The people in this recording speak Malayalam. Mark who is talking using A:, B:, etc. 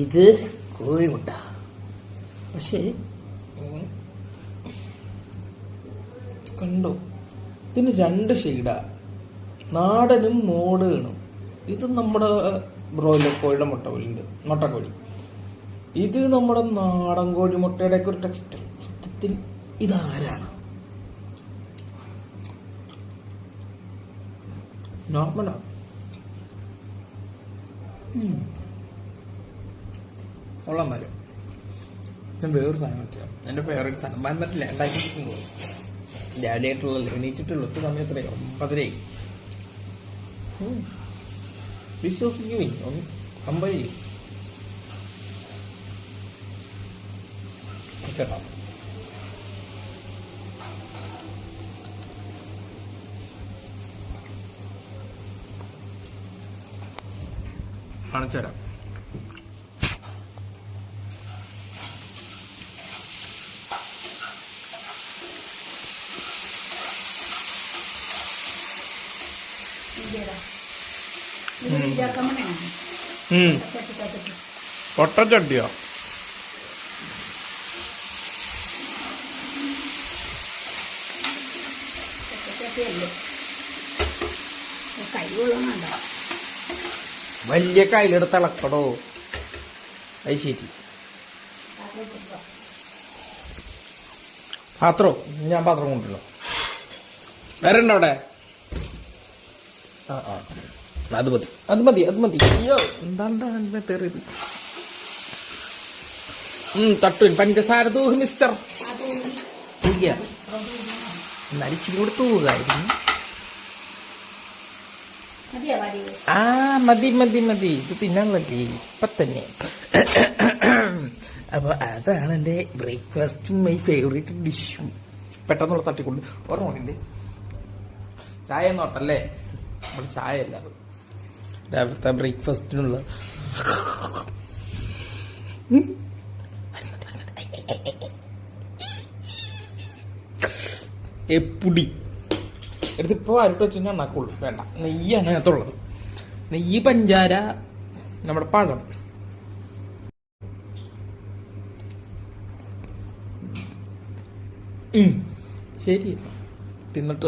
A: ഇത് കോഴിമുട്ട. പക്ഷേ കണ്ടോ, ഇതിന് 2 ഷെയ്ഡാ, നാടനും മോഡേണും. ഇത് നമ്മുടെ ബ്രോയിലർ കോഴിയുടെ മുട്ട പോലുണ്ട്, മുട്ടക്കോഴി. ഇത് നമ്മുടെ നാടൻ കോഴി മുട്ടയുടെ ഒക്കെ ഒരു ടെക്സ്റ്റർ. സത്യത്തിൽ ഇതാരാണ്? നോർമലാണ്. കൊള്ളാൻ വരും. ഞാൻ വേറൊരു സാധനം വെച്ചാൽ എൻ്റെ ഫേവറേറ്റ് സാധനം വന്നിട്ടില്ല, ഉണ്ടാക്കിയിട്ടുണ്ടോ ഡാഡിയായിട്ടുള്ള എണീറ്റിട്ടുള്ളൂ. ഒറ്റ സമയത്രയോ 9:30. വിശ്വസിക്കുമേ, ഒന്ന് കമ്പയർ ചെയ്യും ചേട്ടാ. കാണിച്ചുതരാം. പൊട്ടച്ചട്ടിയോ? വലിയ കയ്യിലെടുത്ത് ഇളക്കടോ. അത് ശരി. പാത്രോ? ഞാൻ പാത്രം കൊണ്ടല്ലോ. വേറെ ഉണ്ടോ അവിടെ? അത് മതി, അത് മതി, അത് മതി. അയ്യോ, എന്താണ്ടാ തെറിയത്? തട്ടുൻ പഞ്ചസാര തൂഹ് മിസ്റ്റർ. എന്നാലും ഇച്ചിരി കൂടെ തൂകായിരുന്നു. മതി മതി മതി, ഇത് തിന്നാനുള്ളല്ലേ ഇപ്പൊ തന്നെ. അപ്പൊ അതാണ് എൻ്റെ ബ്രേക്ക്ഫാസ്റ്റും മൈ ഫേവറേറ്റ് ഡിഷും. പെട്ടെന്നുള്ള തട്ടിക്കൊണ്ട് ഓർമ്മയുണ്ട്. ചായ എന്ന് ഓർത്തല്ലേ? നമ്മുടെ ചായ അല്ല, അത് രാവിലത്തെ ബ്രേക്ക്ഫാസ്റ്റിനുള്ള എപ്പുടി എടുത്തിപ്പോൾ ആരോട്ട് വെച്ചാൽ ഉണ്ടാക്കുള്ളൂ. വേണ്ട, നെയ്യാണ് അതിനകത്തുള്ളത്. നെയ്യ്, പഞ്ചാര, നമ്മുടെ പഴം. ശരി, തിന്നിട്ട്